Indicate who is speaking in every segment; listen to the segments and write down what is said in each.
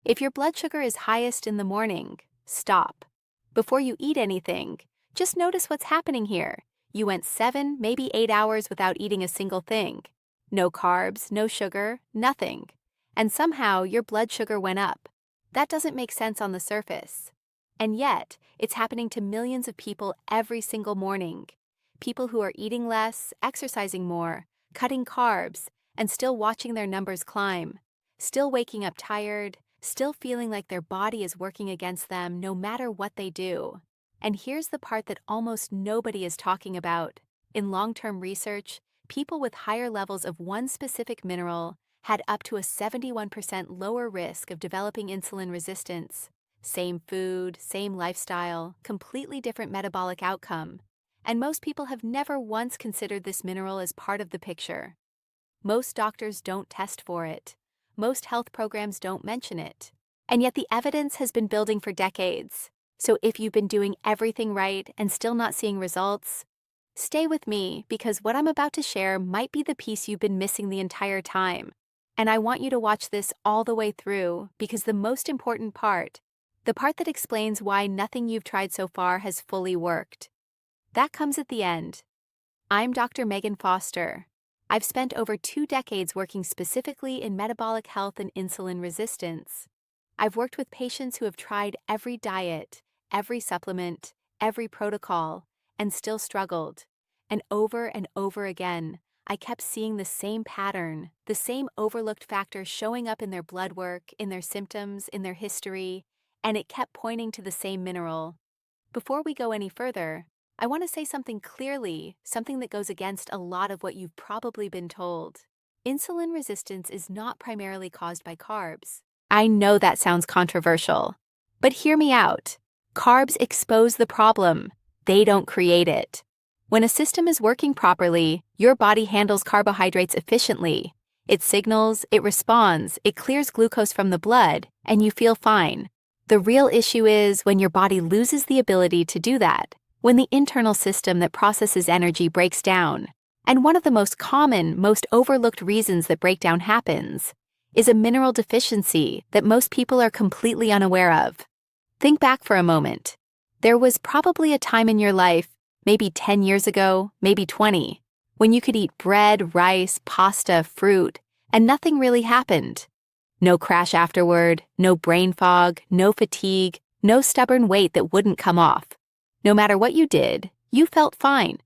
Speaker 1: If your blood sugar is highest in the morning, stop. Before you eat anything, just notice what's happening here. You went 7, maybe 8 hours without eating a single thing. No carbs, no sugar, nothing. And somehow your blood sugar went up. That doesn't make sense on the surface. And yet, it's happening to millions of people every single morning. People who are eating less, exercising more, cutting carbs, and still watching their numbers climb. Still waking up tired, still feeling like their body is working against them no matter what they do. And here's the part that almost nobody is talking about. In long-term research, people with higher levels of one specific mineral had up to a 71% lower risk of developing insulin resistance. Same food, same lifestyle, completely different metabolic outcome. And most people have never once considered this mineral as part of the picture. Most doctors don't test for it. Most health programs don't mention it. And yet the evidence has been building for decades. So if you've been doing everything right and still not seeing results, stay with me because what I'm about to share might be the piece you've been missing the entire time. And I want you to watch this all the way through because the most important part, the part that explains why nothing you've tried so far has fully worked, that comes at the end. I'm Dr. Megan Foster. I've spent over 2 decades working specifically in metabolic health and insulin resistance. I've worked with patients who have tried every diet, every supplement, every protocol, and still struggled. And over again, I kept seeing the same pattern, the same overlooked factor showing up in their blood work, in their symptoms, in their history, and it kept pointing to the same mineral. Before we go any further, I want to say something clearly, something that goes against a lot of what you've probably been told. Insulin resistance is not primarily caused by carbs. I know that sounds controversial, but hear me out. Carbs expose the problem. They don't create it. When a system is working properly, your body handles carbohydrates efficiently. It signals, it responds, it clears glucose from the blood, and you feel fine. The real issue is when your body loses the ability to do that, when the internal system that processes energy breaks down. And one of the most common, most overlooked reasons that breakdown happens is a mineral deficiency that most people are completely unaware of. Think back for a moment. There was probably a time in your life, maybe 10 years ago, maybe 20, when you could eat bread, rice, pasta, fruit, and nothing really happened. No crash afterward, no brain fog, no fatigue, no stubborn weight that wouldn't come off. No matter what you did, you felt fine.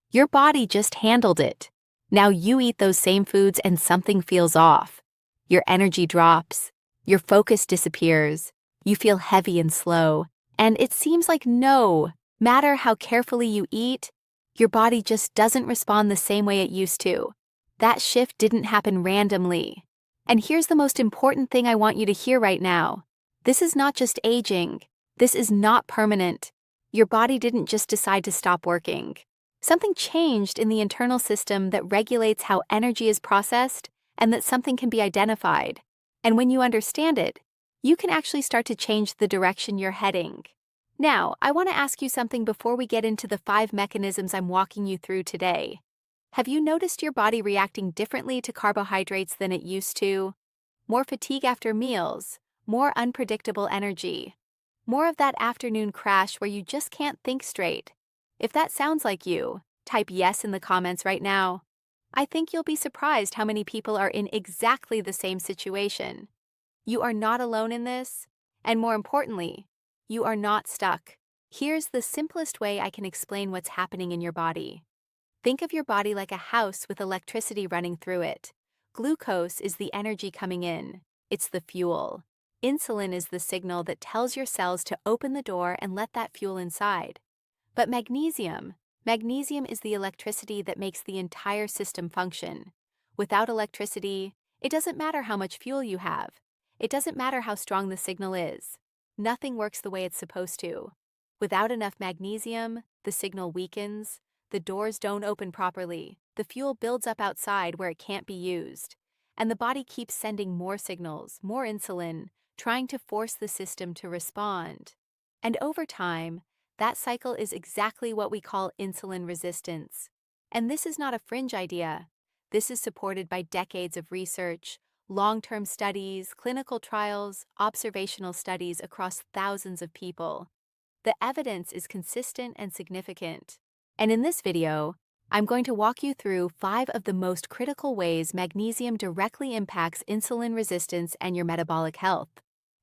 Speaker 1: Your body just handled it. Now you eat those same foods and something feels off. Your energy drops, your focus disappears, you feel heavy and slow, and it seems like no matter how carefully you eat, your body just doesn't respond the same way it used to. That shift didn't happen randomly. And here's the most important thing I want you to hear right now. This is not just aging. This is not permanent. Your body didn't just decide to stop working. Something changed in the internal system that regulates how energy is processed and that something can be identified. And when you understand it, you can actually start to change the direction you're heading. Now, I want to ask you something before we get into the 5 mechanisms I'm walking you through today. Have you noticed your body reacting differently to carbohydrates than it used to? More fatigue after meals, more unpredictable energy, more of that afternoon crash where you just can't think straight. If that sounds like you, type yes in the comments right now. I think you'll be surprised how many people are in exactly the same situation. You are not alone in this, and more importantly, you are not stuck. Here's the simplest way I can explain what's happening in your body. Think of your body like a house with electricity running through it. Glucose is the energy coming in. It's the fuel. Insulin is the signal that tells your cells to open the door and let that fuel inside. But magnesium is the electricity that makes the entire system function. Without electricity, it doesn't matter how much fuel you have. It doesn't matter how strong the signal is. Nothing works the way it's supposed to. Without enough magnesium, the signal weakens, the doors don't open properly, the fuel builds up outside where it can't be used, and the body keeps sending more signals, more insulin, trying to force the system to respond. And over time, that cycle is exactly what we call insulin resistance. And this is not a fringe idea. This is supported by decades of research, long-term studies, clinical trials, observational studies across thousands of people. The evidence is consistent and significant. And in this video, I'm going to walk you through 5 of the most critical ways magnesium directly impacts insulin resistance and your metabolic health.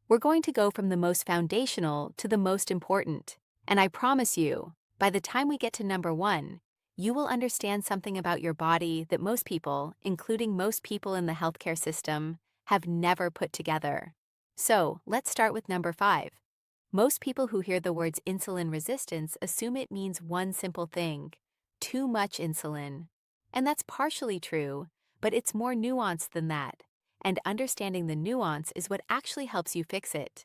Speaker 1: We're going to go from the most foundational to the most important. And I promise you, by the time we get to number 1, you will understand something about your body that most people, including most people in the healthcare system, have never put together. So, let's start with number 5. Most people who hear the words insulin resistance assume it means one simple thing: too much insulin. And that's partially true, but it's more nuanced than that. And understanding the nuance is what actually helps you fix it.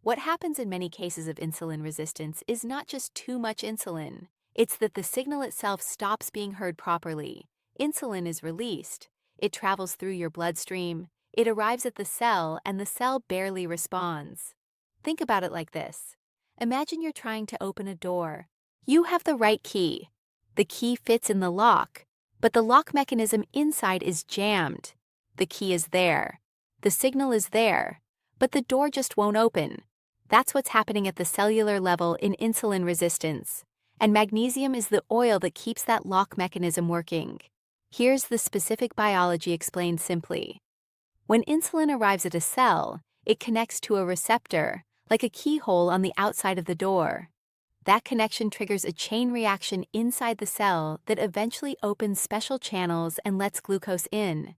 Speaker 1: What happens in many cases of insulin resistance is not just too much insulin. It's that the signal itself stops being heard properly. Insulin is released. It travels through your bloodstream. It arrives at the cell, and the cell barely responds. Think about it like this. Imagine you're trying to open a door. You have the right key. The key fits in the lock, but the lock mechanism inside is jammed. The key is there. The signal is there, but the door just won't open. That's what's happening at the cellular level in insulin resistance. And magnesium is the oil that keeps that lock mechanism working. Here's the specific biology explained simply. When insulin arrives at a cell, it connects to a receptor, like a keyhole on the outside of the door. That connection triggers a chain reaction inside the cell that eventually opens special channels and lets glucose in.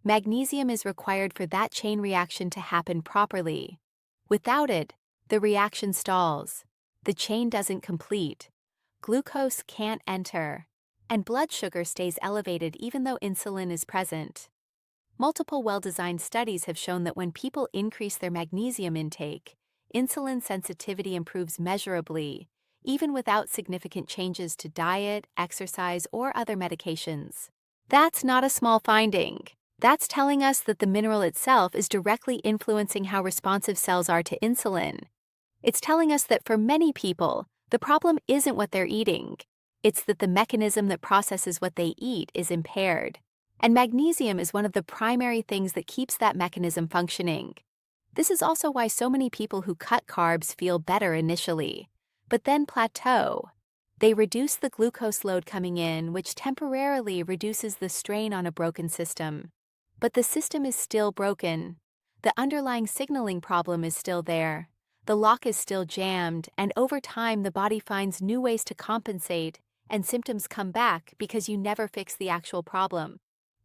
Speaker 1: Magnesium is required for that chain reaction to happen properly. Without it, the reaction stalls. The chain doesn't complete. Glucose can't enter, and blood sugar stays elevated even though insulin is present. Multiple well-designed studies have shown that when people increase their magnesium intake, insulin sensitivity improves measurably, even without significant changes to diet, exercise, or other medications. That's not a small finding. That's telling us that the mineral itself is directly influencing how responsive cells are to insulin. It's telling us that for many people, the problem isn't what they're eating. It's that the mechanism that processes what they eat is impaired. And magnesium is one of the primary things that keeps that mechanism functioning. This is also why so many people who cut carbs feel better initially, but then plateau. They reduce the glucose load coming in, which temporarily reduces the strain on a broken system. But the system is still broken. The underlying signaling problem is still there. The lock is still jammed, and over time the body finds new ways to compensate, and symptoms come back because you never fix the actual problem.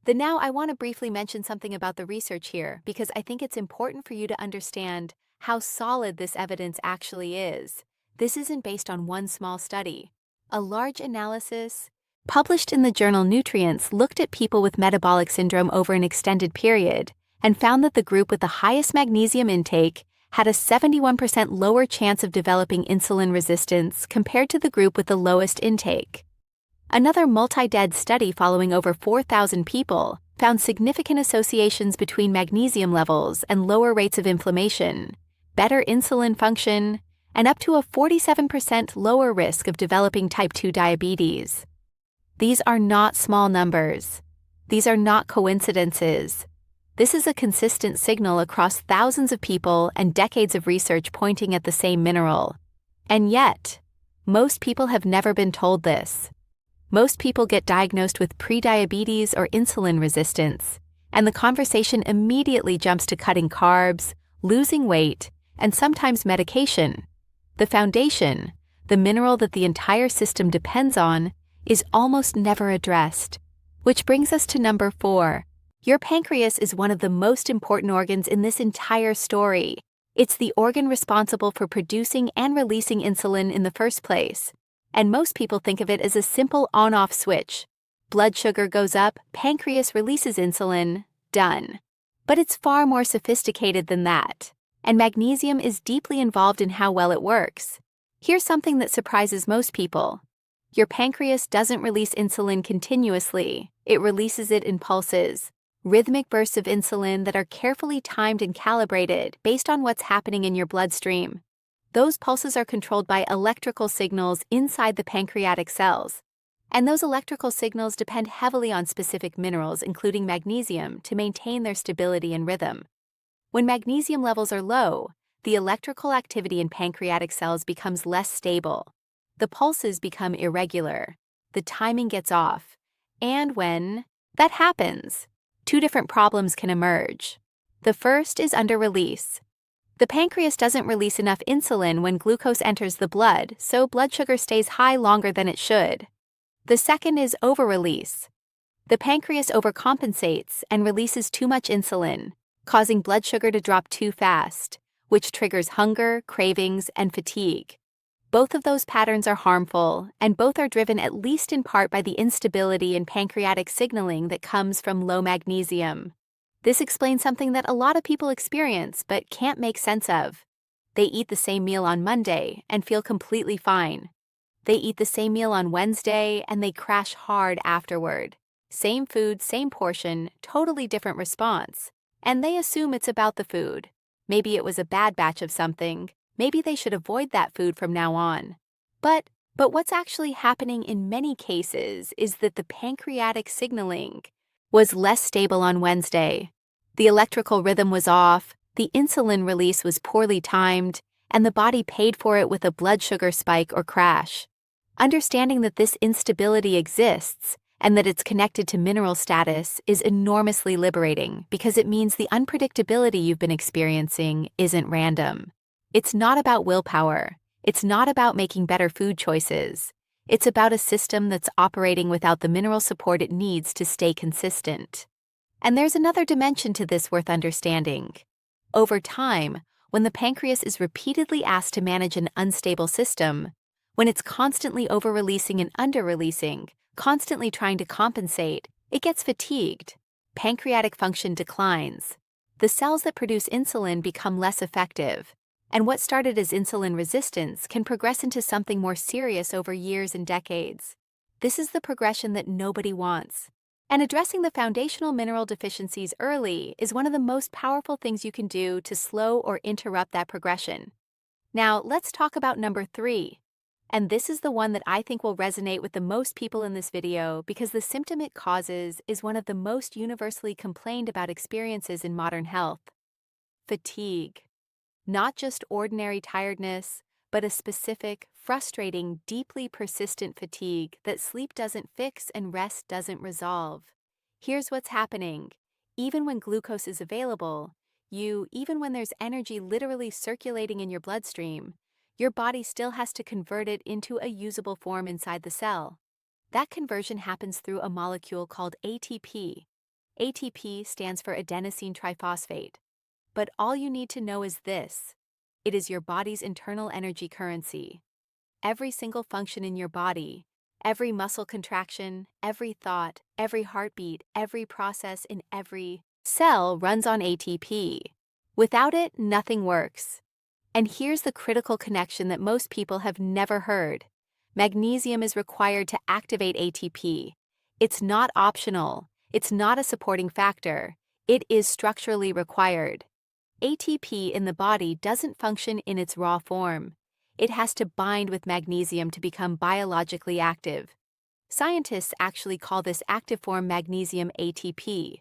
Speaker 1: Now I want to briefly mention something about the research here because I think it's important for you to understand how solid this evidence actually is. This isn't based on one small study. A large analysis published in the journal Nutrients looked at people with metabolic syndrome over an extended period and found that the group with the highest magnesium intake had a 71% lower chance of developing insulin resistance compared to the group with the lowest intake. Another multi-dead study following over 4,000 people found significant associations between magnesium levels and lower rates of inflammation, better insulin function, and up to a 47% lower risk of developing type 2 diabetes. These are not small numbers. These are not coincidences. This is a consistent signal across thousands of people and decades of research pointing at the same mineral. And yet, most people have never been told this. Most people get diagnosed with prediabetes or insulin resistance, and the conversation immediately jumps to cutting carbs, losing weight, and sometimes medication. The foundation, the mineral that the entire system depends on, is almost never addressed. Which brings us to number 4. Your pancreas is one of the most important organs in this entire story. It's the organ responsible for producing and releasing insulin in the first place. And most people think of it as a simple on-off switch. Blood sugar goes up, pancreas releases insulin, done. But it's far more sophisticated than that. And magnesium is deeply involved in how well it works. Here's something that surprises most people. Your pancreas doesn't release insulin continuously. It releases it in pulses. Rhythmic bursts of insulin that are carefully timed and calibrated based on what's happening in your bloodstream. Those pulses are controlled by electrical signals inside the pancreatic cells. And those electrical signals depend heavily on specific minerals, including magnesium, to maintain their stability and rhythm. When magnesium levels are low, the electrical activity in pancreatic cells becomes less stable. The pulses become irregular, the timing gets off, and when that happens, two different problems can emerge. The first is under-release. The pancreas doesn't release enough insulin when glucose enters the blood, so blood sugar stays high longer than it should. The second is over-release. The pancreas overcompensates and releases too much insulin, causing blood sugar to drop too fast, which triggers hunger, cravings, and fatigue. Both of those patterns are harmful, and both are driven at least in part by the instability in pancreatic signaling that comes from low magnesium. This explains something that a lot of people experience but can't make sense of. They eat the same meal on Monday and feel completely fine. They eat the same meal on Wednesday and they crash hard afterward. Same food, same portion, totally different response. And they assume it's about the food. Maybe it was a bad batch of something. Maybe they should avoid that food from now on. But what's actually happening in many cases is that the pancreatic signaling was less stable on Wednesday. The electrical rhythm was off, the insulin release was poorly timed, and the body paid for it with a blood sugar spike or crash. Understanding that this instability exists and that it's connected to mineral status is enormously liberating because it means the unpredictability you've been experiencing isn't random. It's not about willpower. It's not about making better food choices. It's about a system that's operating without the mineral support it needs to stay consistent. And there's another dimension to this worth understanding. Over time, when the pancreas is repeatedly asked to manage an unstable system, when it's constantly over-releasing and under-releasing, constantly trying to compensate, it gets fatigued. Pancreatic function declines. The cells that produce insulin become less effective. And what started as insulin resistance can progress into something more serious over years and decades. This is the progression that nobody wants. And addressing the foundational mineral deficiencies early is one of the most powerful things you can do to slow or interrupt that progression. Now, let's talk about number 3. And this is the one that I think will resonate with the most people in this video because the symptom it causes is one of the most universally complained about experiences in modern health: fatigue. Not just ordinary tiredness, but a specific, frustrating, deeply persistent fatigue that sleep doesn't fix and rest doesn't resolve. Here's what's happening. Even when glucose is available, even when there's energy literally circulating in your bloodstream, your body still has to convert it into a usable form inside the cell. That conversion happens through a molecule called ATP. ATP stands for adenosine triphosphate. But all you need to know is this: it is your body's internal energy currency. Every single function in your body, every muscle contraction, every thought, every heartbeat, every process in every cell runs on ATP. Without it, nothing works. And here's the critical connection that most people have never heard. Magnesium is required to activate ATP. It's not optional. It's not a supporting factor. It is structurally required. ATP in the body doesn't function in its raw form. It has to bind with magnesium to become biologically active. Scientists actually call this active form magnesium ATP.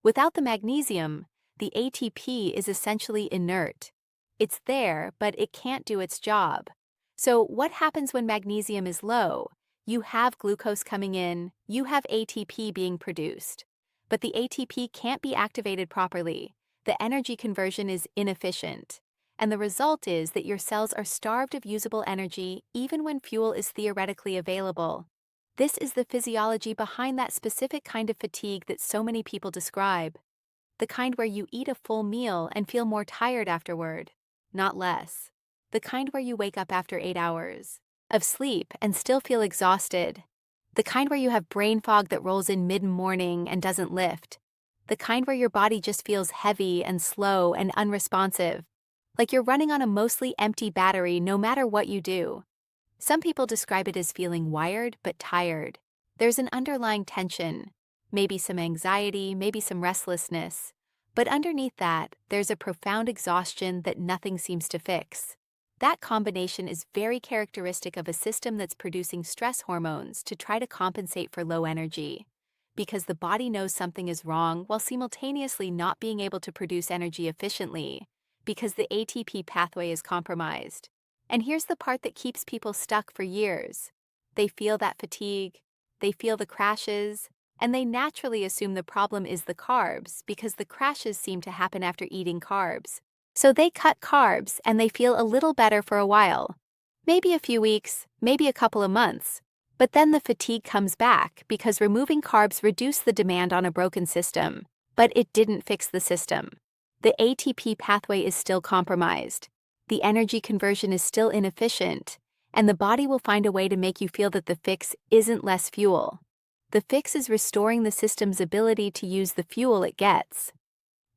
Speaker 1: Without the magnesium, the ATP is essentially inert. It's there, but it can't do its job. So what happens when magnesium is low? You have glucose coming in, you have ATP being produced. But the ATP can't be activated properly. The energy conversion is inefficient. And the result is that your cells are starved of usable energy even when fuel is theoretically available. This is the physiology behind that specific kind of fatigue that so many people describe. The kind where you eat a full meal and feel more tired afterward, not less. The kind where you wake up after 8 hours of sleep and still feel exhausted. The kind where you have brain fog that rolls in mid-morning and doesn't lift. The kind where your body just feels heavy and slow and unresponsive, like you're running on a mostly empty battery no matter what you do. Some people describe it as feeling wired but tired. There's an underlying tension, maybe some anxiety, maybe some restlessness. But underneath that, there's a profound exhaustion that nothing seems to fix. That combination is very characteristic of a system that's producing stress hormones to try to compensate for low energy, because the body knows something is wrong while simultaneously not being able to produce energy efficiently, because the ATP pathway is compromised. And here's the part that keeps people stuck for years. They feel that fatigue, they feel the crashes, and they naturally assume the problem is the carbs because the crashes seem to happen after eating carbs. So they cut carbs and they feel a little better for a while. Maybe a few weeks, maybe a couple of months. But then the fatigue comes back because removing carbs reduced the demand on a broken system, but it didn't fix the system. The ATP pathway is still compromised. The energy conversion is still inefficient, and the body will find a way to make you feel that the fix isn't less fuel. The fix is restoring the system's ability to use the fuel it gets.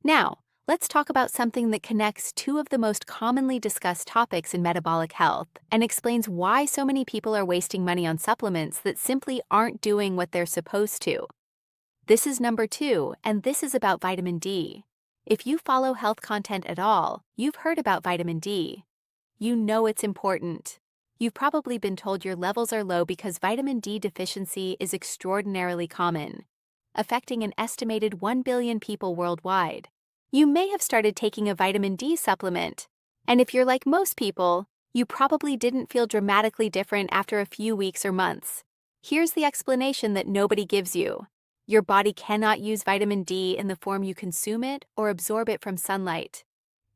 Speaker 1: Now, let's talk about something that connects two of the most commonly discussed topics in metabolic health and explains why so many people are wasting money on supplements that simply aren't doing what they're supposed to. This is number 2, and this is about vitamin D. If you follow health content at all, you've heard about vitamin D. You know it's important. You've probably been told your levels are low because vitamin D deficiency is extraordinarily common, affecting an estimated 1 billion people worldwide. You may have started taking a vitamin D supplement, and if you're like most people, you probably didn't feel dramatically different after a few weeks or months. Here's the explanation that nobody gives you. Your body cannot use vitamin D in the form you consume it or absorb it from sunlight.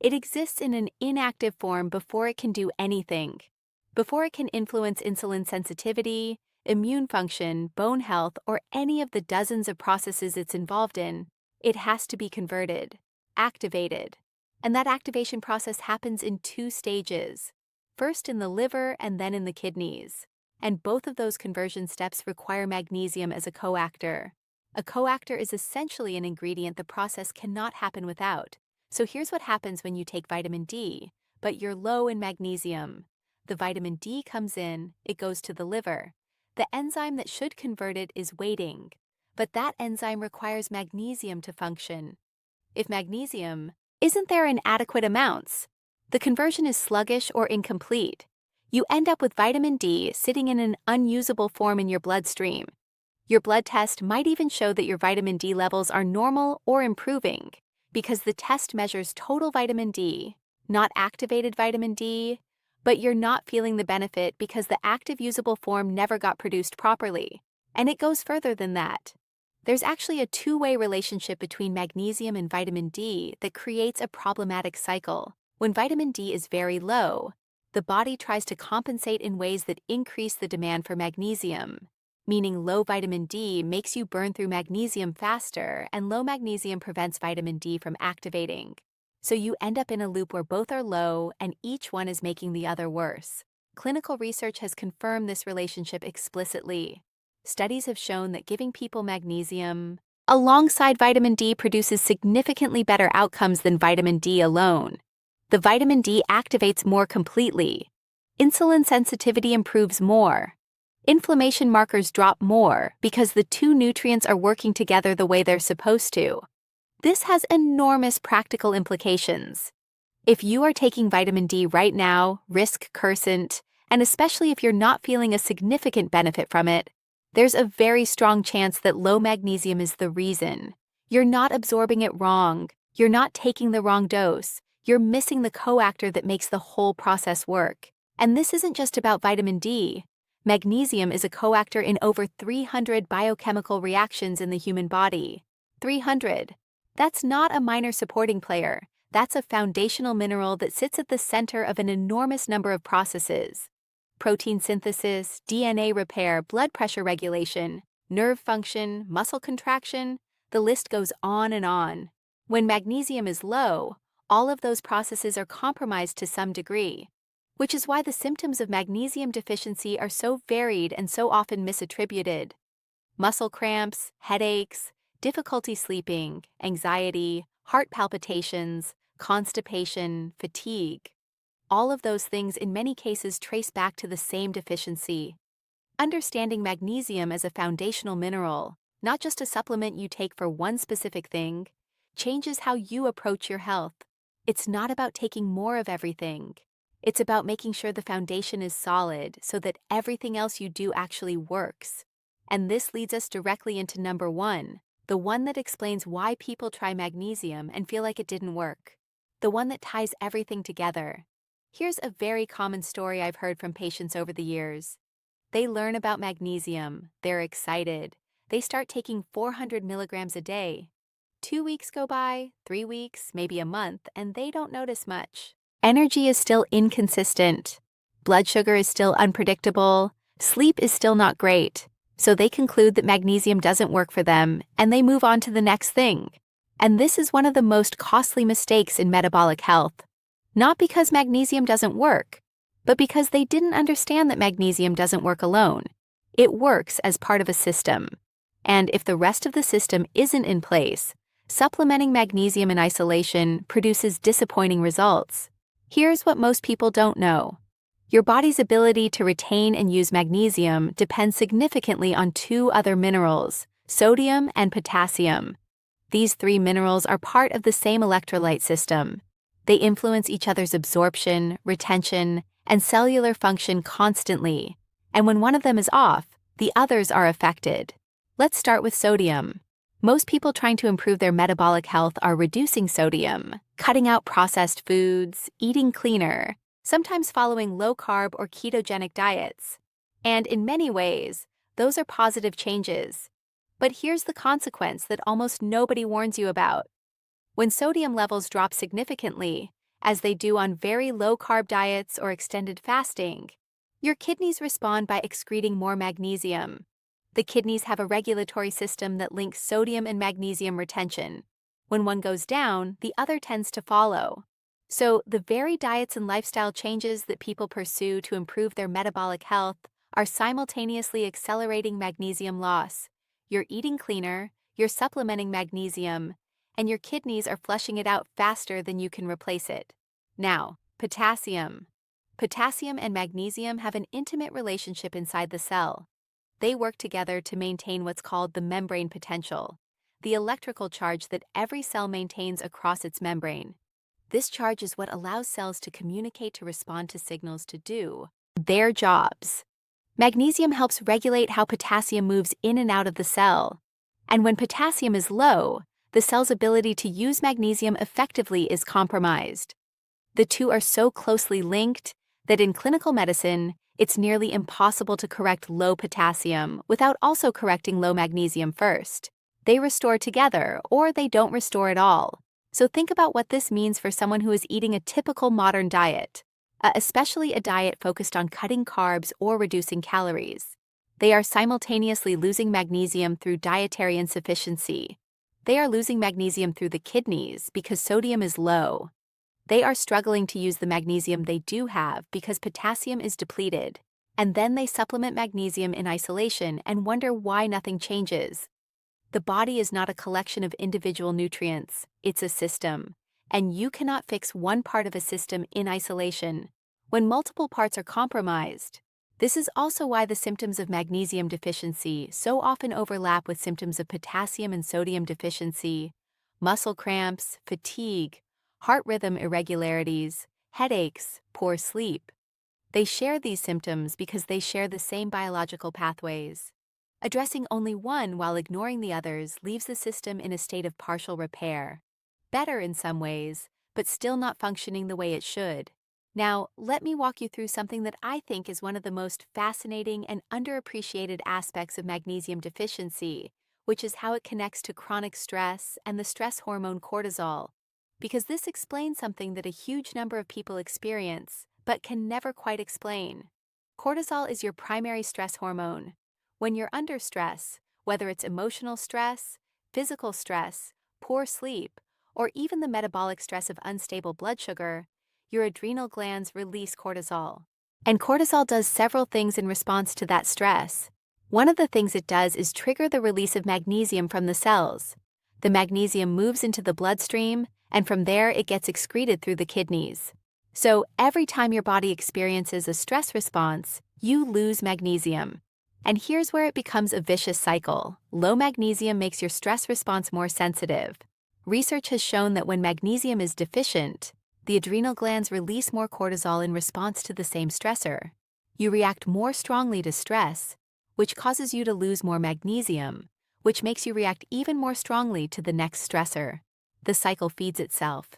Speaker 1: It exists in an inactive form before it can do anything. Before it can influence insulin sensitivity, immune function, bone health, or any of the dozens of processes it's involved in, it has to be converted, activated. And that activation process happens in 2 stages, first in the liver and then in the kidneys. And both of those conversion steps require magnesium as a coactor. A coactor is essentially an ingredient the process cannot happen without. So here's what happens when you take vitamin D, but you're low in magnesium. The vitamin D comes in, it goes to the liver. The enzyme that should convert it is waiting, but that enzyme requires magnesium to function. If magnesium isn't there in adequate amounts, the conversion is sluggish or incomplete. You end up with vitamin D sitting in an unusable form in your bloodstream. Your blood test might even show that your vitamin D levels are normal or improving, because the test measures total vitamin D, not activated vitamin D, but you're not feeling the benefit because the active usable form never got produced properly. And it goes further than that. There's actually a 2-way relationship between magnesium and vitamin D that creates a problematic cycle. When vitamin D is very low, the body tries to compensate in ways that increase the demand for magnesium, meaning low vitamin D makes you burn through magnesium faster, and low magnesium prevents vitamin D from activating. So you end up in a loop where both are low and each one is making the other worse. Clinical research has confirmed this relationship explicitly. Studies have shown that giving people magnesium alongside vitamin D produces significantly better outcomes than vitamin D alone. The vitamin D activates more completely. Insulin sensitivity improves more. Inflammation markers drop more because the 2 nutrients are working together the way they're supposed to. This has enormous practical implications. If you are taking vitamin D right now, risk cursant, and especially if you're not feeling a significant benefit from it, there's a very strong chance that low magnesium is the reason. You're not absorbing it wrong. You're not taking the wrong dose. You're missing the coactor that makes the whole process work. And this isn't just about vitamin D. Magnesium is a coactor in over 300 biochemical reactions in the human body. 300. That's not a minor supporting player. That's a foundational mineral that sits at the center of an enormous number of processes. Protein synthesis, DNA repair, blood pressure regulation, nerve function, muscle contraction, the list goes on and on. When magnesium is low, all of those processes are compromised to some degree, which is why the symptoms of magnesium deficiency are so varied and so often misattributed. Muscle cramps, headaches, difficulty sleeping, anxiety, heart palpitations, constipation, fatigue. All of those things in many cases trace back to the same deficiency. Understanding magnesium as a foundational mineral, not just a supplement you take for one specific thing, changes how you approach your health. It's not about taking more of everything. It's about making sure the foundation is solid so that everything else you do actually works. And this leads us directly into number one, the one that explains why people try magnesium and feel like it didn't work. The one that ties everything together. Here's a very common story I've heard from patients over the years. They learn about magnesium, they're excited. They start taking 400 milligrams a day. 2 weeks go by, 3 weeks, maybe a month, and they don't notice much. Energy is still inconsistent. Blood sugar is still unpredictable. Sleep is still not great. So they conclude that magnesium doesn't work for them, and they move on to the next thing. And this is one of the most costly mistakes in metabolic health. Not because magnesium doesn't work, but because they didn't understand that magnesium doesn't work alone. It works as part of a system. And if the rest of the system isn't in place, supplementing magnesium in isolation produces disappointing results. Here's what most people don't know. Your body's ability to retain and use magnesium depends significantly on two other minerals, sodium and potassium. These three minerals are part of the same electrolyte system. They influence each other's absorption, retention, and cellular function constantly, and when one of them is off, the others are affected. Let's start with sodium. Most people trying to improve their metabolic health are reducing sodium, cutting out processed foods, eating cleaner, sometimes following low-carb or ketogenic diets. And in many ways, those are positive changes. But here's the consequence that almost nobody warns you about. When sodium levels drop significantly, as they do on very low-carb diets or extended fasting, your kidneys respond by excreting more magnesium. The kidneys have a regulatory system that links sodium and magnesium retention. When one goes down, the other tends to follow. So, the very diets and lifestyle changes that people pursue to improve their metabolic health are simultaneously accelerating magnesium loss. You're eating cleaner, you're supplementing magnesium, and your kidneys are flushing it out faster than you can replace it. Now, potassium. Potassium and magnesium have an intimate relationship inside the cell. They work together to maintain what's called the membrane potential, the electrical charge that every cell maintains across its membrane. This charge is what allows cells to communicate to respond to signals to do their jobs. Magnesium helps regulate how potassium moves in and out of the cell. And when potassium is low, the cell's ability to use magnesium effectively is compromised. The two are so closely linked that in clinical medicine, it's nearly impossible to correct low potassium without also correcting low magnesium first. They restore together, or they don't restore at all. So think about what this means for someone who is eating a typical modern diet, especially a diet focused on cutting carbs or reducing calories. They are simultaneously losing magnesium through dietary insufficiency. They are losing magnesium through the kidneys because sodium is low. They are struggling to use the magnesium they do have because potassium is depleted. And then they supplement magnesium in isolation and wonder why nothing changes. The body is not a collection of individual nutrients, it's a system. And you cannot fix one part of a system in isolation when multiple parts are compromised. This is also why the symptoms of magnesium deficiency so often overlap with symptoms of potassium and sodium deficiency, muscle cramps, fatigue, heart rhythm irregularities, headaches, poor sleep. They share these symptoms because they share the same biological pathways. Addressing only one while ignoring the others leaves the system in a state of partial repair. Better in some ways, but still not functioning the way it should. Now, let me walk you through something that I think is one of the most fascinating and underappreciated aspects of magnesium deficiency, which is how it connects to chronic stress and the stress hormone cortisol. Because this explains something that a huge number of people experience, but can never quite explain. Cortisol is your primary stress hormone. When you're under stress, whether it's emotional stress, physical stress, poor sleep, or even the metabolic stress of unstable blood sugar, your adrenal glands release cortisol. And cortisol does several things in response to that stress. One of the things it does is trigger the release of magnesium from the cells. The magnesium moves into the bloodstream, and from there it gets excreted through the kidneys. So every time your body experiences a stress response, you lose magnesium. And here's where it becomes a vicious cycle. Low magnesium makes your stress response more sensitive. Research has shown that when magnesium is deficient, The adrenal glands release more cortisol in response to the same stressor. You react more strongly to stress, which causes you to lose more magnesium, which makes you react even more strongly to the next stressor. The cycle feeds itself.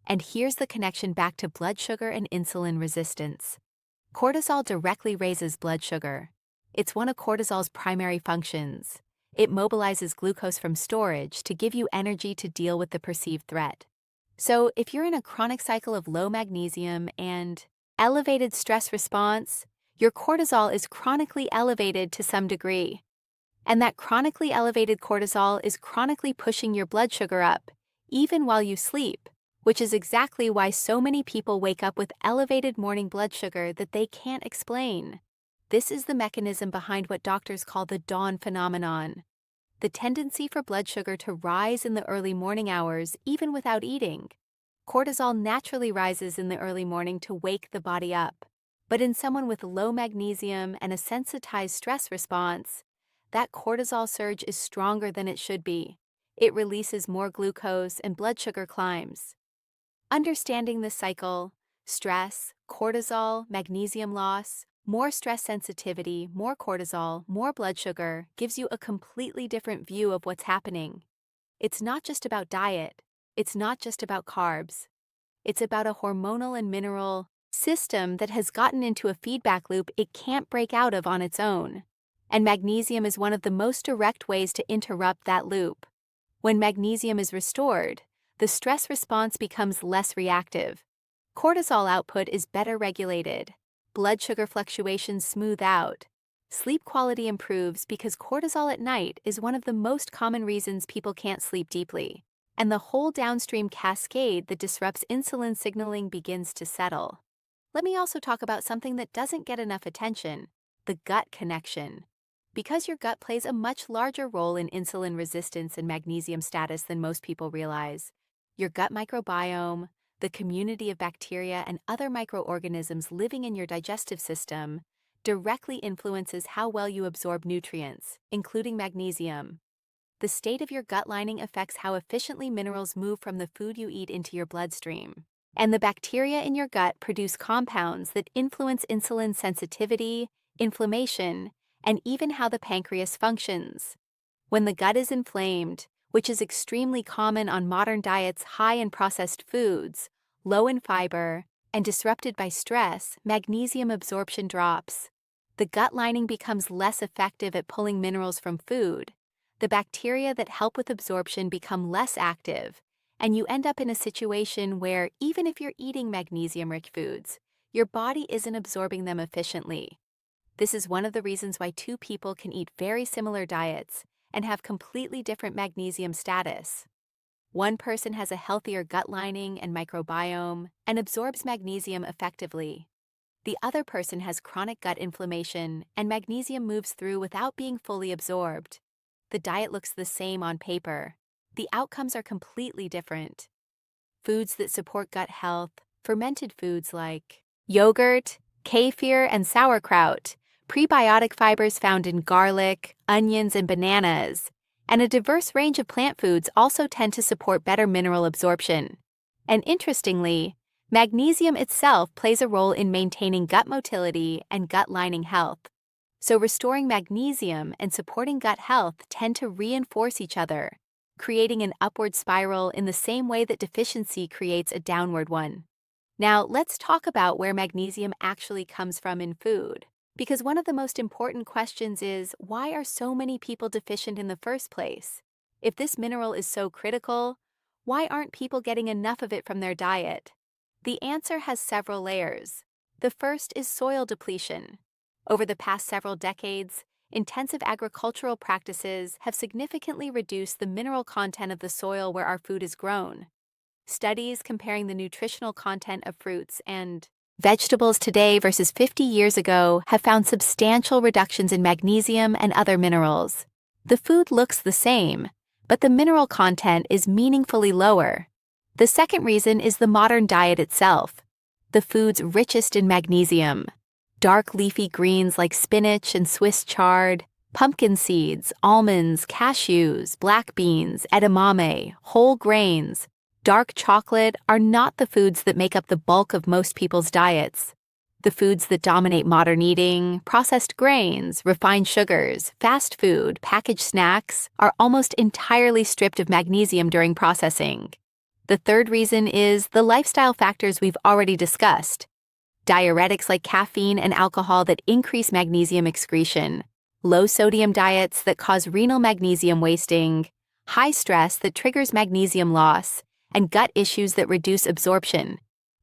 Speaker 1: And here's the connection back to blood sugar and insulin resistance. Cortisol directly raises blood sugar. It's one of cortisol's primary functions. It mobilizes glucose from storage to give you energy to deal with the perceived threat. So if you're in a chronic cycle of low magnesium and elevated stress response, your cortisol is chronically elevated to some degree. And that chronically elevated cortisol is chronically pushing your blood sugar up, even while you sleep, which is exactly why so many people wake up with elevated morning blood sugar that they can't explain. This is the mechanism behind what doctors call the dawn phenomenon, the tendency for blood sugar to rise in the early morning hours even without eating. Cortisol naturally rises in the early morning to wake the body up, but in someone with low magnesium and a sensitized stress response, that cortisol surge is stronger than it should be. It releases more glucose and blood sugar climbs. Understanding this cycle, stress, cortisol, magnesium loss, more stress sensitivity, more cortisol, more blood sugar gives you a completely different view of what's happening. It's not just about diet. It's not just about carbs. It's about a hormonal and mineral system that has gotten into a feedback loop it can't break out of on its own. And magnesium is one of the most direct ways to interrupt that loop. When magnesium is restored, the stress response becomes less reactive. Cortisol output is better regulated. Blood sugar fluctuations smooth out. Sleep quality improves because cortisol at night is one of the most common reasons people can't sleep deeply. And the whole downstream cascade that disrupts insulin signaling begins to settle. Let me also talk about something that doesn't get enough attention, the gut connection. Because your gut plays a much larger role in insulin resistance and magnesium status than most people realize, your gut microbiome, the community of bacteria and other microorganisms living in your digestive system, directly influences how well you absorb nutrients, including magnesium. The state of your gut lining affects how efficiently minerals move from the food you eat into your bloodstream. And the bacteria in your gut produce compounds that influence insulin sensitivity, inflammation, and even how the pancreas functions. When the gut is inflamed, which is extremely common on modern diets high in processed foods, low in fiber, and disrupted by stress, magnesium absorption drops. The gut lining becomes less effective at pulling minerals from food. The bacteria that help with absorption become less active, and you end up in a situation where even if you're eating magnesium-rich foods, your body isn't absorbing them efficiently. This is one of the reasons why two people can eat very similar diets and have completely different magnesium status. One person has a healthier gut lining and microbiome and absorbs magnesium effectively. The other person has chronic gut inflammation and magnesium moves through without being fully absorbed. The diet looks the same on paper. The outcomes are completely different. Foods that support gut health, fermented foods like yogurt, kefir, and sauerkraut, prebiotic fibers found in garlic, onions, and bananas, and a diverse range of plant foods also tend to support better mineral absorption. And interestingly, magnesium itself plays a role in maintaining gut motility and gut lining health. So restoring magnesium and supporting gut health tend to reinforce each other, creating an upward spiral in the same way that deficiency creates a downward one. Now, let's talk about where magnesium actually comes from in food. Because one of the most important questions is, why are so many people deficient in the first place? If this mineral is so critical, why aren't people getting enough of it from their diet? The answer has several layers. The first is soil depletion. Over the past several decades, intensive agricultural practices have significantly reduced the mineral content of the soil where our food is grown. Studies comparing the nutritional content of fruits and vegetables today versus 50 years ago have found substantial reductions in magnesium and other minerals. The food looks the same, but the mineral content is meaningfully lower. The second reason is the modern diet itself. The foods richest in magnesium. Dark leafy greens like spinach and Swiss chard, pumpkin seeds, almonds, cashews, black beans, edamame, whole grains. Dark chocolate are not the foods that make up the bulk of most people's diets. The foods that dominate modern eating, processed grains, refined sugars, fast food, packaged snacks, are almost entirely stripped of magnesium during processing. The third reason is the lifestyle factors we've already discussed. Diuretics like caffeine and alcohol that increase magnesium excretion, low-sodium diets that cause renal magnesium wasting, high stress that triggers magnesium loss, and gut issues that reduce absorption.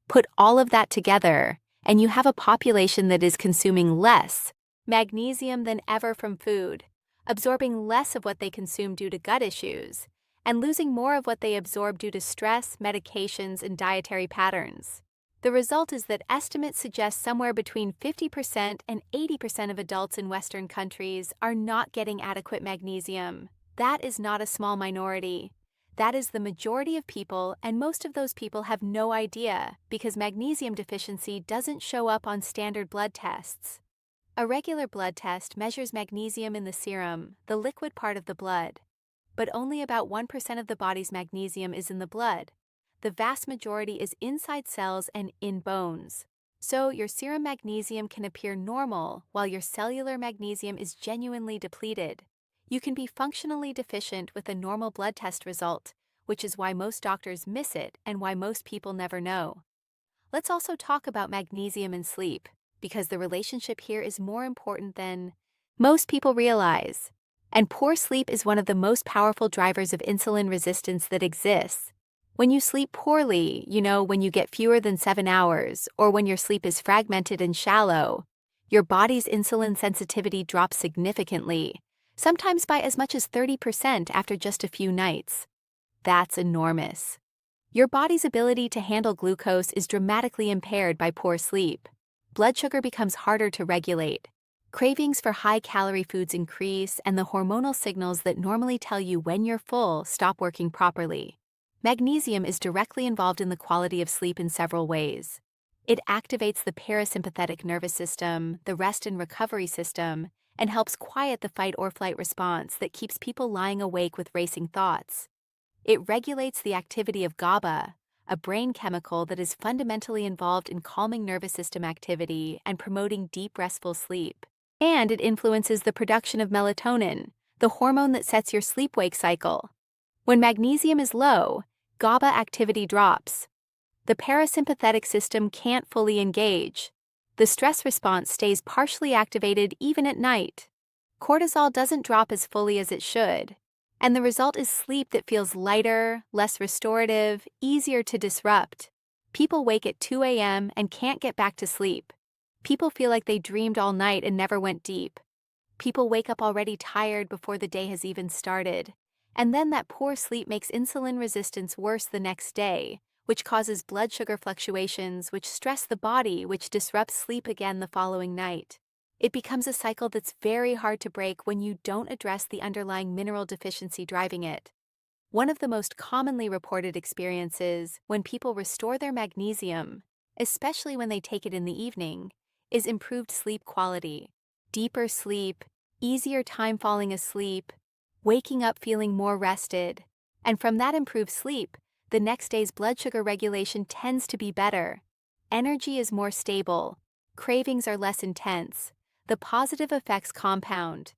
Speaker 1: Put all of that together, and you have a population that is consuming less magnesium than ever from food, absorbing less of what they consume due to gut issues, and losing more of what they absorb due to stress, medications, and dietary patterns. The result is that estimates suggest somewhere between 50% and 80% of adults in Western countries are not getting adequate magnesium. That is not a small minority. That is the majority of people, and most of those people have no idea because magnesium deficiency doesn't show up on standard blood tests. A regular blood test measures magnesium in the serum, the liquid part of the blood. But only about 1% of the body's magnesium is in the blood. The vast majority is inside cells and in bones. So your serum magnesium can appear normal while your cellular magnesium is genuinely depleted. You can be functionally deficient with a normal blood test result, which is why most doctors miss it and why most people never know. Let's also talk about magnesium and sleep, because the relationship here is more important than most people realize. And poor sleep is one of the most powerful drivers of insulin resistance that exists. When you sleep poorly, when you get fewer than 7 hours, or when your sleep is fragmented and shallow, your body's insulin sensitivity drops significantly, sometimes by as much as 30% after just a few nights. That's enormous. Your body's ability to handle glucose is dramatically impaired by poor sleep. Blood sugar becomes harder to regulate. Cravings for high-calorie foods increase, and the hormonal signals that normally tell you when you're full stop working properly. Magnesium is directly involved in the quality of sleep in several ways. It activates the parasympathetic nervous system, the rest and recovery system, and helps quiet the fight-or-flight response that keeps people lying awake with racing thoughts. It regulates the activity of GABA, a brain chemical that is fundamentally involved in calming nervous system activity and promoting deep, restful sleep. And it influences the production of melatonin, the hormone that sets your sleep-wake cycle. When magnesium is low, GABA activity drops. The parasympathetic system can't fully engage. The stress response stays partially activated even at night. Cortisol doesn't drop as fully as it should, and the result is sleep that feels lighter, less restorative, easier to disrupt. People wake at 2 a.m. and can't get back to sleep. People feel like they dreamed all night and never went deep. People wake up already tired before the day has even started. And then that poor sleep makes insulin resistance worse the next day, which causes blood sugar fluctuations, which stress the body, which disrupts sleep again the following night. It becomes a cycle that's very hard to break when you don't address the underlying mineral deficiency driving it. One of the most commonly reported experiences when people restore their magnesium, especially when they take it in the evening, is improved sleep quality. Deeper sleep, easier time falling asleep, waking up feeling more rested, and from that improved sleep, the next day's blood sugar regulation tends to be better. Energy is more stable, cravings are less intense, the positive effects compound.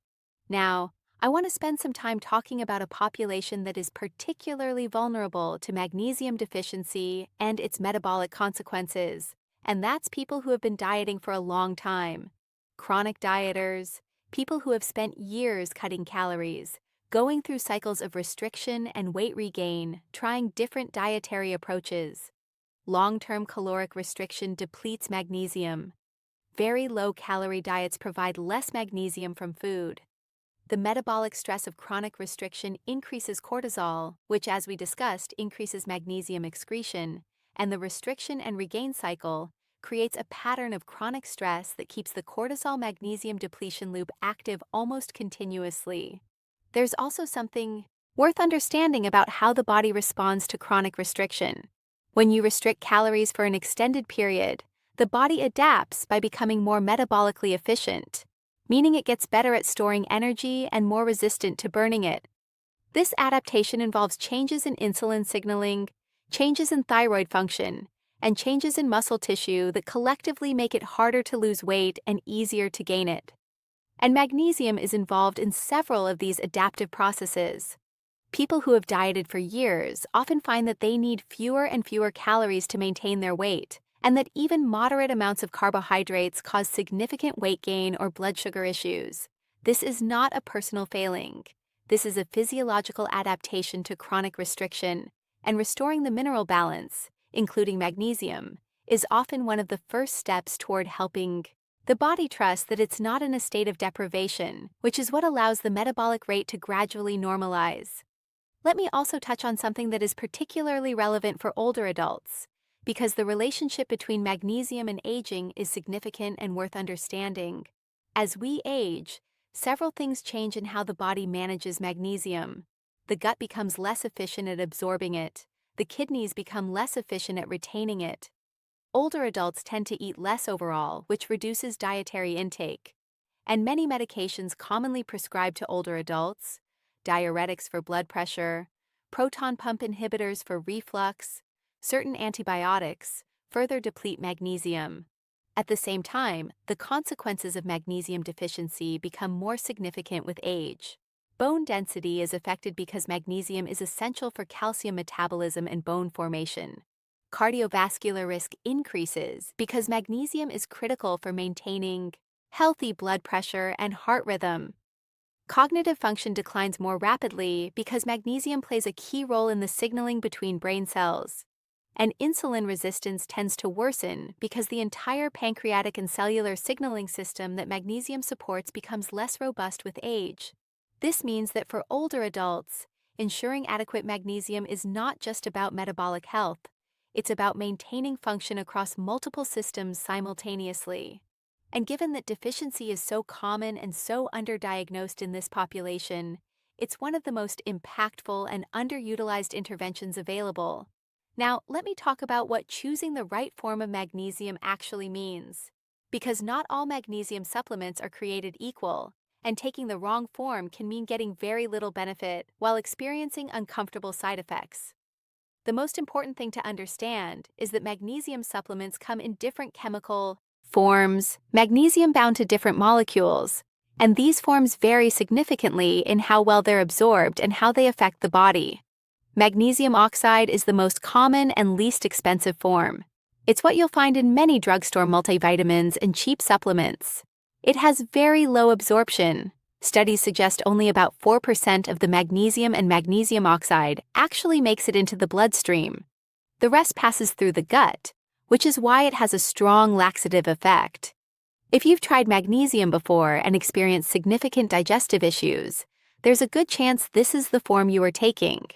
Speaker 1: Now, I want to spend some time talking about a population that is particularly vulnerable to magnesium deficiency and its metabolic consequences, and that's people who have been dieting for a long time. Chronic dieters, people who have spent years cutting calories, going through cycles of restriction and weight regain, trying different dietary approaches. Long-term caloric restriction depletes magnesium. Very low-calorie diets provide less magnesium from food. The metabolic stress of chronic restriction increases cortisol, which, as we discussed, increases magnesium excretion, and the restriction and regain cycle creates a pattern of chronic stress that keeps the cortisol-magnesium depletion loop active almost continuously. There's also something worth understanding about how the body responds to chronic restriction. When you restrict calories for an extended period, the body adapts by becoming more metabolically efficient, meaning it gets better at storing energy and more resistant to burning it. This adaptation involves changes in insulin signaling, changes in thyroid function, and changes in muscle tissue that collectively make it harder to lose weight and easier to gain it. And magnesium is involved in several of these adaptive processes. People who have dieted for years often find that they need fewer and fewer calories to maintain their weight, and that even moderate amounts of carbohydrates cause significant weight gain or blood sugar issues. This is not a personal failing. This is a physiological adaptation to chronic restriction, and restoring the mineral balance, including magnesium, is often one of the first steps toward helping the body trust that it's not in a state of deprivation, which is what allows the metabolic rate to gradually normalize. Let me also touch on something that is particularly relevant for older adults, because the relationship between magnesium and aging is significant and worth understanding. As we age, several things change in how the body manages magnesium. The gut becomes less efficient at absorbing it. The kidneys become less efficient at retaining it. Older adults tend to eat less overall, which reduces dietary intake. And many medications commonly prescribed to older adults, diuretics for blood pressure, proton pump inhibitors for reflux, certain antibiotics, further deplete magnesium. At the same time, the consequences of magnesium deficiency become more significant with age. Bone density is affected because magnesium is essential for calcium metabolism and bone formation. Cardiovascular risk increases because magnesium is critical for maintaining healthy blood pressure and heart rhythm. Cognitive function declines more rapidly because magnesium plays a key role in the signaling between brain cells. And insulin resistance tends to worsen because the entire pancreatic and cellular signaling system that magnesium supports becomes less robust with age. This means that for older adults, ensuring adequate magnesium is not just about metabolic health, it's about maintaining function across multiple systems simultaneously. And given that deficiency is so common and so underdiagnosed in this population, it's one of the most impactful and underutilized interventions available. Now, let me talk about what choosing the right form of magnesium actually means. Because not all magnesium supplements are created equal, and taking the wrong form can mean getting very little benefit while experiencing uncomfortable side effects. The most important thing to understand is that magnesium supplements come in different chemical forms, magnesium bound to different molecules, and these forms vary significantly in how well they're absorbed and how they affect the body. Magnesium oxide is the most common and least expensive form. It's what you'll find in many drugstore multivitamins and cheap supplements. It has very low absorption. Studies suggest only about 4% of the magnesium and magnesium oxide actually makes it into the bloodstream. The rest passes through the gut, which is why it has a strong laxative effect. If you've tried magnesium before and experienced significant digestive issues, there's a good chance this is the form you are taking.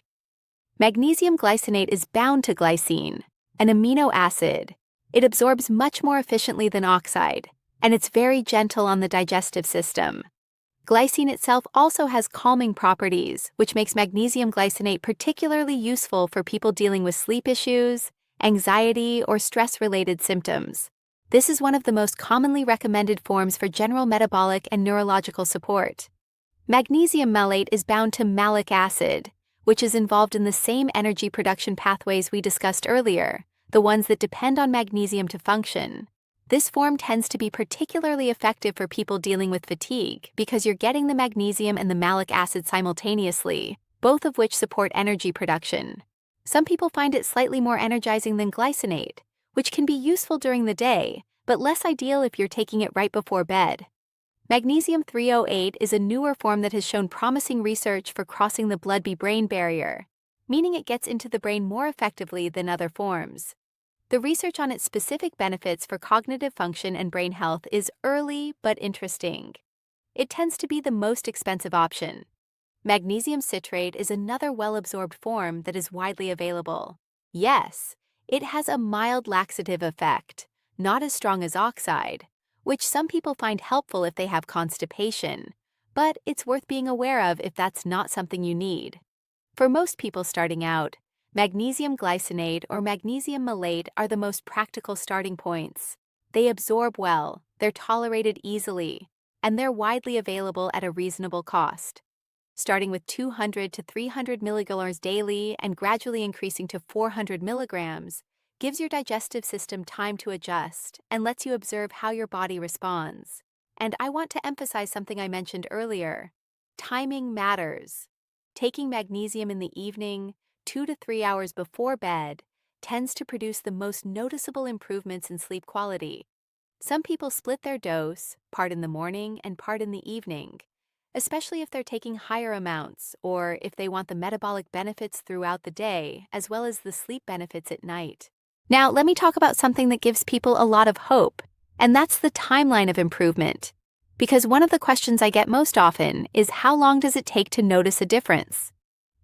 Speaker 1: Magnesium glycinate is bound to glycine, an amino acid. It absorbs much more efficiently than oxide, and it's very gentle on the digestive system. Glycine itself also has calming properties, which makes magnesium glycinate particularly useful for people dealing with sleep issues, anxiety, or stress-related symptoms. This is one of the most commonly recommended forms for general metabolic and neurological support. Magnesium malate is bound to malic acid, which is involved in the same energy production pathways we discussed earlier, the ones that depend on magnesium to function. This form tends to be particularly effective for people dealing with fatigue because you're getting the magnesium and the malic acid simultaneously, both of which support energy production. Some people find it slightly more energizing than glycinate, which can be useful during the day, but less ideal if you're taking it right before bed. Magnesium 308 is a newer form that has shown promising research for crossing the blood-brain barrier, meaning it gets into the brain more effectively than other forms. The research on its specific benefits for cognitive function and brain health is early but interesting. It tends to be the most expensive option. Magnesium citrate is another well-absorbed form that is widely available. Yes, it has a mild laxative effect, not as strong as oxide, which some people find helpful if they have constipation, but it's worth being aware of if that's not something you need. For most people starting out, magnesium glycinate or magnesium malate are the most practical starting points. They absorb well, they're tolerated easily, and they're widely available at a reasonable cost. starting with 200 to 300 milligrams daily and gradually increasing to 400 milligrams, gives your digestive system time to adjust and lets you observe how your body responds. And I want to emphasize something I mentioned earlier. Timing matters. Taking magnesium in the evening, 2 to 3 hours before bed, tends to produce the most noticeable improvements in sleep quality. Some people split their dose, part in the morning and part in the evening, especially if they're taking higher amounts or if they want the metabolic benefits throughout the day as well as the sleep benefits at night. Now, let me talk about something that gives people a lot of hope, and that's the timeline of improvement. Because one of the questions I get most often is, how long does it take to notice a difference?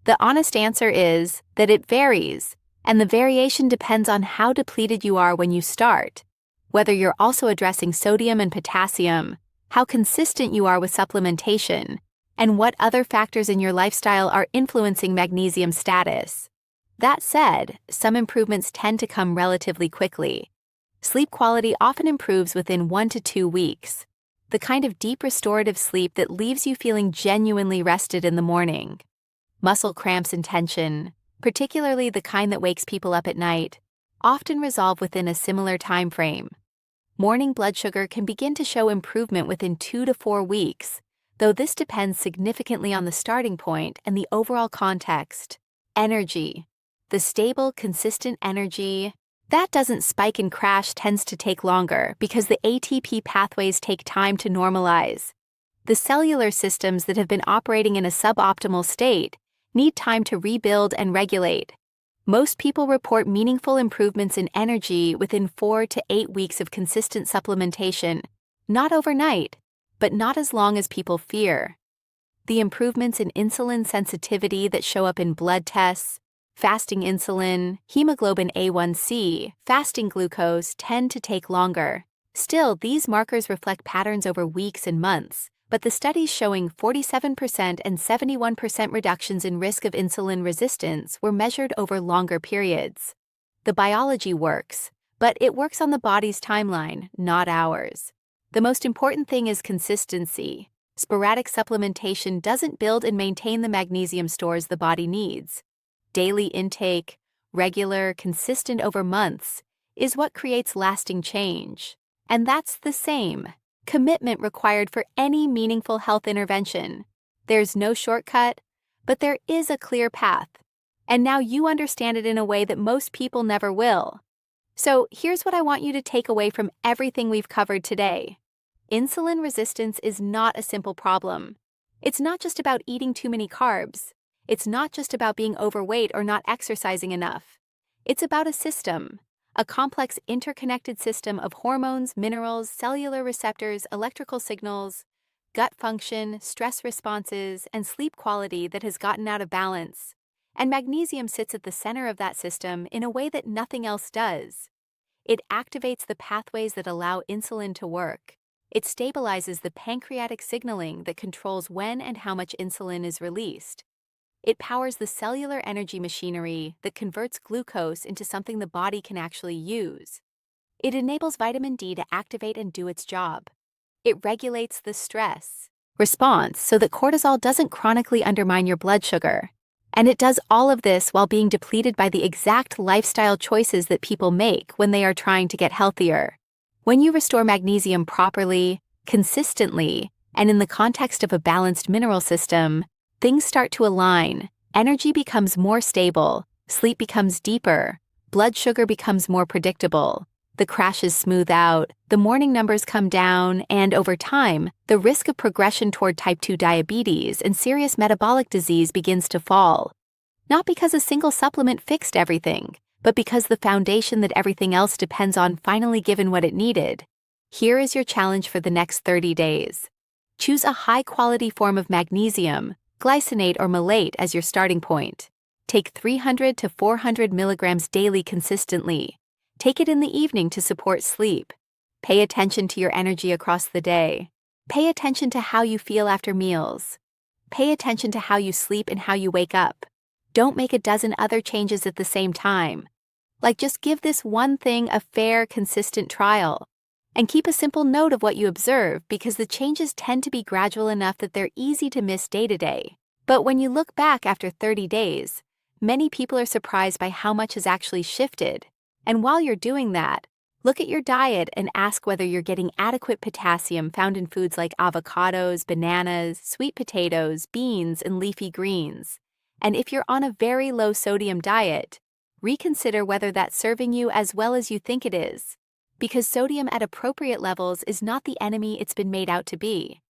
Speaker 1: The honest answer is that it varies, and the variation depends on how depleted you are when you start, whether you're also addressing sodium and potassium, how consistent you are with supplementation, and what other factors in your lifestyle are influencing magnesium status. That said, some improvements tend to come relatively quickly. Sleep quality often improves within 1 to 2 weeks, the kind of deep restorative sleep that leaves you feeling genuinely rested in the morning. Muscle cramps and tension, particularly the kind that wakes people up at night, often resolve within a similar time frame. Morning blood sugar can begin to show improvement within 2 to 4 weeks, though this depends significantly on the starting point and the overall context. Energy. The stable, consistent energy that doesn't spike and crash tends to take longer because the ATP pathways take time to normalize. The cellular systems that have been operating in a suboptimal state need time to rebuild and regulate. Most people report meaningful improvements in energy within 4 to 8 weeks of consistent supplementation, not overnight, but not as long as people fear. The improvements in insulin sensitivity that show up in blood tests, fasting insulin, hemoglobin A1C, fasting glucose tend to take longer. Still, these markers reflect patterns over weeks and months, but the studies showing 47% and 71% reductions in risk of insulin resistance were measured over longer periods. The biology works, but it works on the body's timeline, not ours. The most important thing is consistency. Sporadic supplementation doesn't build and maintain the magnesium stores the body needs. Daily intake, regular, consistent over months, is what creates lasting change. And that's the same commitment required for any meaningful health intervention. There's no shortcut, but there is a clear path. And now you understand it in a way that most people never will. So here's what I want you to take away from everything we've covered today. Insulin resistance is not a simple problem. It's not just about eating too many carbs. It's not just about being overweight or not exercising enough. It's about a system, a complex interconnected system of hormones, minerals, cellular receptors, electrical signals, gut function, stress responses, and sleep quality that has gotten out of balance. And magnesium sits at the center of that system in a way that nothing else does. It activates the pathways that allow insulin to work. It stabilizes the pancreatic signaling that controls when and how much insulin is released. It powers the cellular energy machinery that converts glucose into something the body can actually use. It enables vitamin D to activate and do its job. It regulates the stress response so that cortisol doesn't chronically undermine your blood sugar. And it does all of this while being depleted by the exact lifestyle choices that people make when they are trying to get healthier. When you restore magnesium properly, consistently, and in the context of a balanced mineral system, things start to align, energy becomes more stable, sleep becomes deeper, blood sugar becomes more predictable, the crashes smooth out, the morning numbers come down, and over time, the risk of progression toward type 2 diabetes and serious metabolic disease begins to fall. Not because a single supplement fixed everything, but because the foundation that everything else depends on finally given what it needed. Here is your challenge for the next 30 days. Choose a high-quality form of magnesium, glycinate or malate as your starting point. Take 300 to 400 milligrams daily consistently. Take it in the evening to support sleep. Pay attention to your energy across the day. Pay attention to how you feel after meals. Pay attention to how you sleep and how you wake up. Don't make a dozen other changes at the same time. Just give this one thing a fair, consistent trial. And keep a simple note of what you observe because the changes tend to be gradual enough that they're easy to miss day to day. But But when you look back after 30 days, many people are surprised by how much has actually shifted. And while you're doing that, look at your diet and ask whether you're getting adequate potassium found in foods like avocados, bananas, sweet potatoes, beans, and leafy greens. And if you're on a very low sodium diet, reconsider whether that's serving you as well as you think it is. Because sodium at appropriate levels is not the enemy it's been made out to be.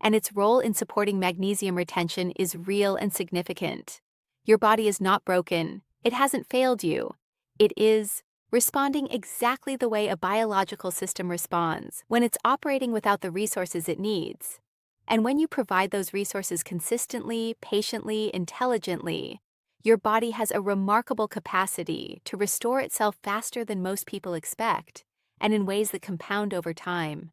Speaker 1: And its role in supporting magnesium retention is real and significant. Your body is not broken. It hasn't failed you. It is responding exactly the way a biological system responds when it's operating without the resources it needs. And when you provide those resources consistently, patiently, intelligently, your body has a remarkable capacity to restore itself faster than most people expect, and in ways that compound over time.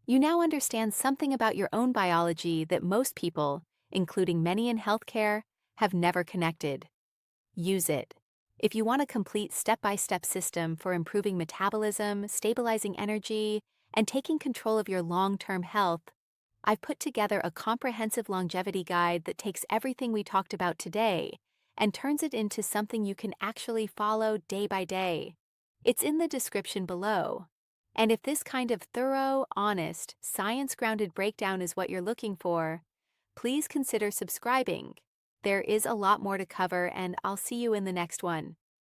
Speaker 1: You now understand something about your own biology that most people, including many in healthcare, have never connected. Use it. If you want a complete step-by-step system for improving metabolism, stabilizing energy, and taking control of your long-term health, I've put together a comprehensive longevity guide that takes everything we talked about today and turns it into something you can actually follow day by day. It's in the description below. And if this kind of thorough, honest, science-grounded breakdown is what you're looking for, please consider subscribing. There is a lot more to cover, and I'll see you in the next one.